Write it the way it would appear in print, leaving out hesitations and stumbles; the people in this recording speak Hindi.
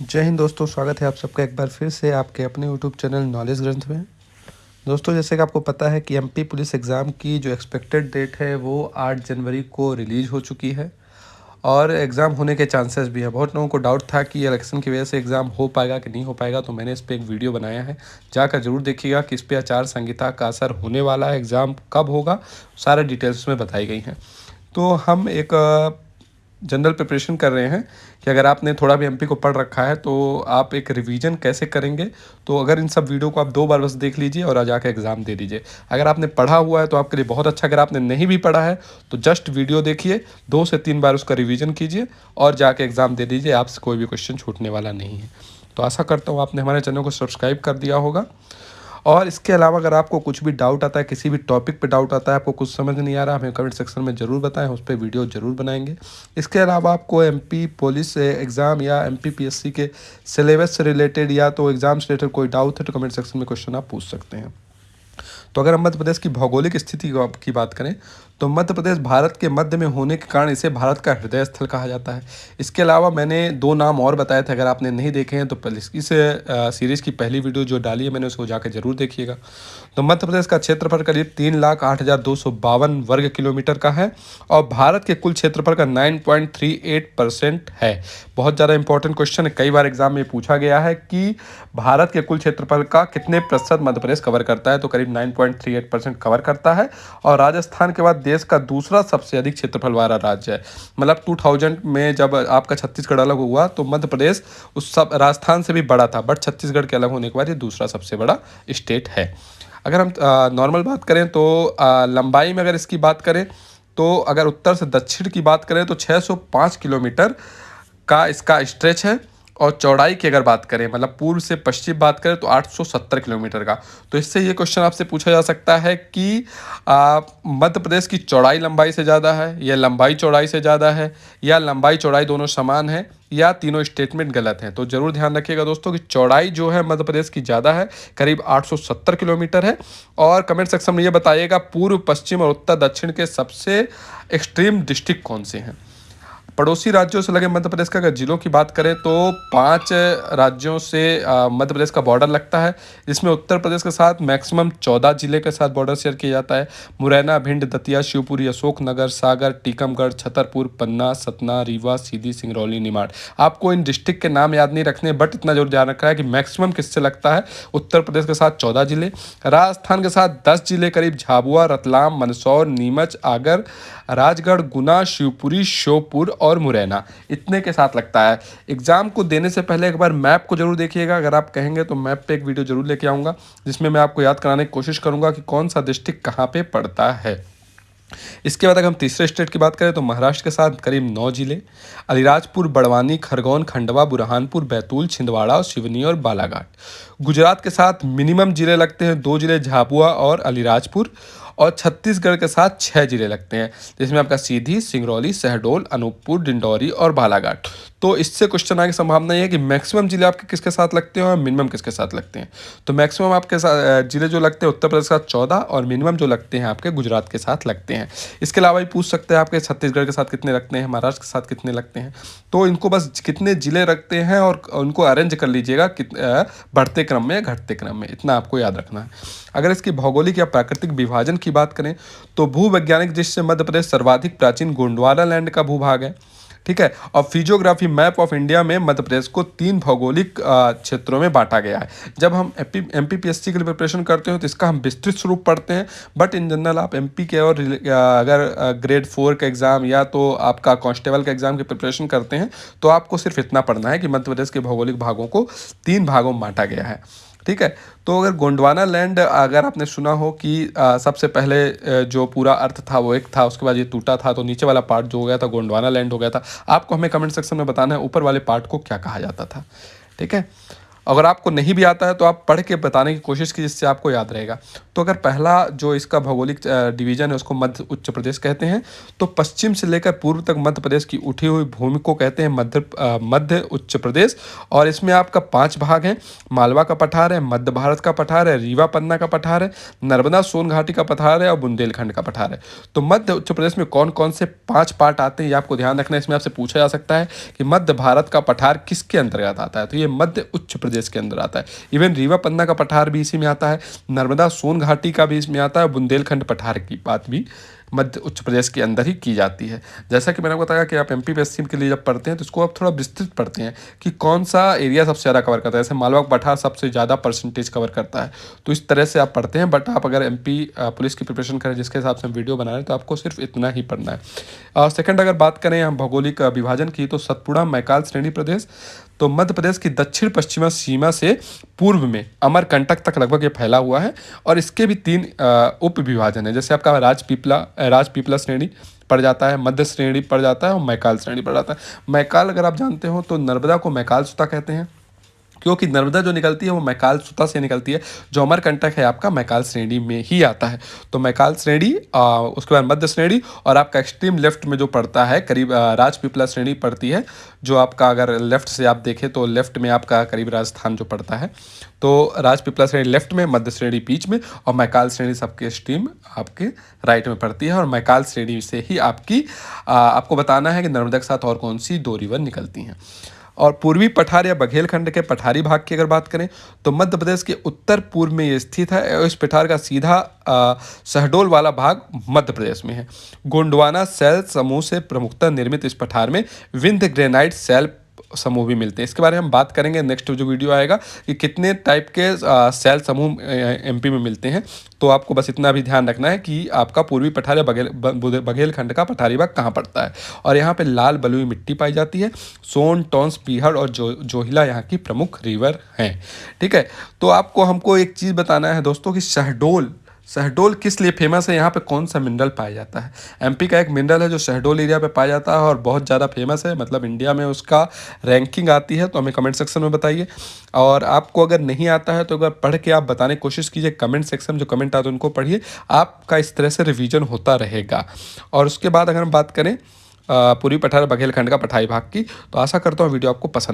जय हिंद दोस्तों, स्वागत है आप सबका एक बार फिर से आपके अपने यूट्यूब चैनल नॉलेज ग्रंथ में। दोस्तों, जैसे कि आपको पता है कि एमपी पुलिस एग्ज़ाम की जो एक्सपेक्टेड डेट है वो 8 जनवरी को रिलीज़ हो चुकी है और एग्ज़ाम होने के चांसेस भी है। बहुत लोगों को डाउट था कि इलेक्शन की वजह से एग्ज़ाम हो पाएगा कि नहीं हो पाएगा, तो मैंने इस पर एक वीडियो बनाया है। जाकर ज़रूर देखिएगा कि इस पर आचार संहिता का असर होने वाला है, एग्ज़ाम कब होगा, सारे डिटेल्स उसमें बताई गई हैं। तो हम एक जनरल प्रिपरेशन कर रहे हैं कि अगर आपने थोड़ा भी एमपी को पढ़ रखा है तो आप एक रिवीजन कैसे करेंगे। तो अगर इन सब वीडियो को आप 2 बार बस देख लीजिए और आ जाकर एग्ज़ाम दे दीजिए। अगर आपने पढ़ा हुआ है तो आपके लिए बहुत अच्छा, अगर आपने नहीं भी पढ़ा है तो जस्ट वीडियो देखिए, 2 से 3 बार उसका रिवीजन कीजिए और जाके एग्ज़ाम दे दीजिए। आपसे कोई भी क्वेश्चन छूटने वाला नहीं है। तो आशा करता हूँ आपने हमारे चैनल को सब्सक्राइब कर दिया होगा। और इसके अलावा अगर आपको कुछ भी डाउट आता है, किसी भी टॉपिक पे डाउट आता है, आपको कुछ समझ नहीं आ रहा, हमें कमेंट सेक्शन में ज़रूर बताएं, उस पर वीडियो ज़रूर बनाएंगे। इसके अलावा आपको एमपी पुलिस एग्ज़ाम या एमपी पीएससी के सिलेबस से रिलेटेड या तो एग्ज़ाम से रिलेटेड कोई डाउट है तो कमेंट सेक्शन में क्वेश्चन आप पूछ सकते हैं। तो अगर हम मध्य प्रदेश की भौगोलिक स्थिति की बात करें तो मध्य प्रदेश भारत के मध्य में होने के कारण इसे भारत का हृदय स्थल कहा जाता है। इसके अलावा मैंने 2 नाम और बताए थे, अगर आपने नहीं देखे हैं तो पहले इस सीरीज़ की पहली वीडियो जो डाली है मैंने उसको जाकर ज़रूर देखिएगा। तो मध्य प्रदेश का क्षेत्रफल करीब 3,08,252 वर्ग किलोमीटर का है और भारत के कुल क्षेत्रफल का 9.38% है। बहुत ज़्यादा इंपॉर्टेंट क्वेश्चन है, कई बार एग्जाम में पूछा गया है कि भारत के कुल क्षेत्रफल का कितने प्रतिशत मध्य प्रदेश कवर करता है, तो करीब 9.38% कवर करता है और राजस्थान के बाद देश का दूसरा सबसे अधिक क्षेत्रफल वाला राज्य है। मतलब 2000 में जब आपका छत्तीसगढ़ अलग हुआ तो मध्य प्रदेश उस सब राजस्थान से भी बड़ा था, बट छत्तीसगढ़ के अलग होने के बाद ये दूसरा सबसे बड़ा स्टेट है। अगर हम नॉर्मल बात करें तो लंबाई में अगर इसकी बात करें तो अगर उत्तर से दक्षिण की बात करें तो 605 किलोमीटर का इसका स्ट्रेच है और चौड़ाई की अगर बात करें, मतलब पूर्व से पश्चिम बात करें तो 870 किलोमीटर का। तो इससे ये क्वेश्चन आपसे पूछा जा सकता है कि मध्य प्रदेश की चौड़ाई लंबाई से ज़्यादा है या लंबाई चौड़ाई से ज़्यादा है या लंबाई चौड़ाई दोनों समान है या तीनों स्टेटमेंट गलत हैं। तो ज़रूर ध्यान रखिएगा दोस्तों कि चौड़ाई जो है मध्य प्रदेश की ज़्यादा है, करीब 870 किलोमीटर है। और कमेंट सेक्शन में ये बताइएगा पूर्व पश्चिम और उत्तर दक्षिण के सबसे एक्सट्रीम डिस्ट्रिक्ट कौन से हैं। पड़ोसी राज्यों से लगे मध्य प्रदेश का अगर जिलों की बात करें तो 5 राज्यों से मध्य प्रदेश का बॉर्डर लगता है, जिसमें उत्तर प्रदेश के साथ मैक्सिमम 14 जिले के साथ बॉर्डर शेयर किया जाता है। मुरैना, भिंड, दतिया, शिवपुरी, अशोकनगर, सागर, टीकमगढ़, छतरपुर, पन्ना, सतना, रीवा, सीधी, सिंगरौली, निमाड़। आपको इन डिस्ट्रिक्ट के नाम याद नहीं रखने, बट इतना जरूर ध्यान रखना है कि मैक्सिमम किससे लगता है। उत्तर प्रदेश के साथ 14 जिले, राजस्थान के साथ 10 जिले, करीब झाबुआ, रतलाम, मंदसौर, नीमच, आगर, राजगढ़, गुना, शिवपुरी, श्योपुर और मुरैना, इतने के साथ लगता है। एग्जाम को देने से पहले एक बार मैप को जरूर देखिएगा, अगर आप कहेंगे तो मैप पे एक वीडियो जरूर लेके आऊँगा जिसमें मैं आपको याद कराने की कोशिश करूँगा कि कौन सा डिस्ट्रिक्ट कहाँ पे पड़ता है। इसके बाद अगर हम तीसरे स्टेट की बात करें तो महाराष्ट्र के साथ करीब 9 जिले, अलीराजपुर, बड़वानी, खरगोन, खंडवा, बुरहानपुर, बैतूल, छिंदवाड़ा और सिवनी और बालाघाट। गुजरात के साथ मिनिमम जिले लगते हैं, 2 जिले झाबुआ और अलीराजपुर। और छत्तीसगढ़ के साथ 6 जिले लगते हैं, जिसमें आपका सीधी, सिंगरौली, शहडोल, अनूपपुर, डिंडौरी और बालाघाट। तो इससे क्वेश्चन आने की संभावना ये है कि मैक्सिमम जिले आपके किसके साथ लगते हैं और मिनिमम किसके साथ लगते हैं। तो मैक्सिमम आपके साथ जिले जो लगते हैं उत्तर प्रदेश के साथ 14 और मिनिमम जो लगते हैं आपके गुजरात के साथ लगते हैं। इसके अलावा भी पूछ सकते हैं आपके छत्तीसगढ़ के साथ कितने लगते हैं, महाराष्ट्र के साथ कितने लगते हैं। तो इनको बस कितने जिले रखते हैं और उनको अरेंज कर लीजिएगा बढ़ते क्रम में या घटते क्रम में, इतना आपको याद रखना है। अगर इसकी भौगोलिक या प्राकृतिक विभाजन की बात करें तो भूवैज्ञानिक दृष्टि से मध्य प्रदेश सर्वाधिक प्राचीन गोंडवाना लैंड का भूभाग है, ठीक है। और फिजियोग्राफी मैप ऑफ इंडिया में मध्य प्रदेश को 3 भौगोलिक क्षेत्रों में बांटा गया है। जब हम एमपीपीएससी के लिए प्रिपरेशन करते हैं तो इसका हम विस्तृत स्वरूप पढ़ते हैं, बट इन जनरल आप एमपी के और अगर ग्रेड 4 का एग्ज़ाम या तो आपका कांस्टेबल का एग्ज़ाम की प्रिपरेशन करते हैं तो आपको सिर्फ इतना पढ़ना है कि मध्य प्रदेश के भौगोलिक भागों को 3 भागों में बांटा गया है, ठीक है। तो अगर गोंडवाना लैंड अगर आपने सुना हो कि सबसे पहले जो पूरा अर्थ था वो एक था, उसके बाद ये टूटा था, तो नीचे वाला पार्ट जो हो गया था गोंडवाना लैंड हो गया था। आपको हमें कमेंट सेक्शन में बताना है ऊपर वाले पार्ट को क्या कहा जाता था, ठीक है। अगर आपको नहीं भी आता है तो आप पढ़ के बताने की कोशिश कीजिए, जिससे आपको याद रहेगा। तो अगर पहला जो इसका भौगोलिक डिवीज़न है उसको मध्य उच्च प्रदेश कहते हैं। तो पश्चिम से लेकर पूर्व तक मध्य प्रदेश की उठी हुई भूमि को कहते हैं मध्य उच्च प्रदेश। और इसमें आपका 5 भाग हैं। मालवा का पठार है, मध्य भारत का पठार है, रीवा पन्ना का पठार है, नर्मदा सोन घाटी का पठार है और बुंदेलखंड का पठार है। तो मध्य उच्च प्रदेश में कौन कौन से 5 पार्ट आते हैं ये आपको ध्यान रखना है। इसमें आपसे पूछा जा सकता है कि मध्य भारत का पठार किसके अंतर्गत आता है, तो ये मध्य उच्च प्रदेश के अंदर आता है। इवन रीवा पन्ना का पठार भी इसी में आता है, नर्मदा सोन घाटी का भी इसमें आता है, बुंदेलखंड पठार की बात भी मध्य उच्च प्रदेश के अंदर ही की जाती है। जैसा कि मैंने बताया कि आप एमपीपीएससी के लिए जब पढ़ते हैं तो इसको आप थोड़ा विस्तृत पढ़ते हैं कि कौन सा एरिया सबसे ज़्यादा कवर करता है। जैसे मालवा का पठार सबसे ज़्यादा परसेंटेज कवर करता है, तो इस तरह से आप पढ़ते हैं। बट आप अगर एमपी पुलिस की प्रिपरेशन करें जिसके हिसाब से हम वीडियो बना रहे हैं तो आपको सिर्फ इतना ही पढ़ना है। सेकंड अगर बात करें हम भौगोलिक विभाजन की, तो सतपुड़ा मैकाल श्रेणी प्रदेश तो मध्य प्रदेश की दक्षिण पश्चिमा सीमा से पूर्व में अमरकंटक तक लगभग ये फैला हुआ है। और इसके भी 3 उप विभाजन है। जैसे आपका राजपीपला श्रेणी पड़ जाता है, मध्य श्रेणी पड़ जाता है और मैकाल श्रेणी पड़ जाता है। मैकाल अगर आप जानते हो तो नर्मदा को मैकाल सुता कहते हैं, क्योंकि नर्मदा जो निकलती है वो मैकाल सुता से निकलती है। जो अमरकंटक है आपका मैकाल श्रेणी में ही आता है। तो मैकाल श्रेणी, उसके बाद मध्य श्रेणी, और आपका एक्सट्रीम लेफ्ट में जो पड़ता है करीब राजपीपला श्रेणी पड़ती है। जो आपका अगर लेफ्ट से आप देखें तो लेफ्ट में आपका करीब राजस्थान जो पड़ता है। तो राजपीपला श्रेणी लेफ्ट में, मध्य श्रेणी बीच में और मैकाल श्रेणी सबके एक्सट्रीम आपके राइट में पड़ती है। और मैकाल श्रेणी से ही आपको बताना है कि नर्मदा के साथ और कौन सी 2 रिवर निकलती हैं। और पूर्वी पठार या बघेलखंड के पठारी भाग की अगर बात करें तो मध्य प्रदेश के उत्तर पूर्व में ये स्थित है। और इस पठार का सीधा शहडोल वाला भाग मध्य प्रदेश में है। गोंडवाना शैल समूह से प्रमुखतः निर्मित इस पठार में विंध्य ग्रेनाइट शैल समूह भी मिलते हैं। इसके बारे में हम बात करेंगे नेक्स्ट जो वीडियो आएगा कि कितने टाइप के शैल समूह एमपी में मिलते हैं। तो आपको बस इतना भी ध्यान रखना है कि आपका पूर्वी पठार या बघेलखंड का पठारी भाग कहाँ पड़ता है। और यहाँ पे लाल बलुई मिट्टी पाई जाती है। सोन, टॉन्स, पीहड़ और जोहिला यहाँ की प्रमुख रिवर हैं। ठीक है, तो आपको हमको एक चीज़ बताना है दोस्तों कि शहडोल किस लिए फेमस है, यहाँ पे कौन सा मिनरल पाया जाता है। एमपी का एक मिनरल है जो शहडोल एरिया पे पाया जाता है और बहुत ज़्यादा फेमस है, मतलब इंडिया में उसका रैंकिंग आती है। तो हमें कमेंट सेक्शन में बताइए। और आपको अगर नहीं आता है तो अगर पढ़ के आप बताने की कोशिश कीजिए। कमेंट सेक्शन में जो कमेंट आते हैं उनको पढ़िए, आपका इस तरह से रिवीजन होता रहेगा। और उसके बाद अगर हम बात करें पूर्वी पठार बघेलखंड का पठारी भाग की, तो आशा करता हूँ वीडियो आपको पसंद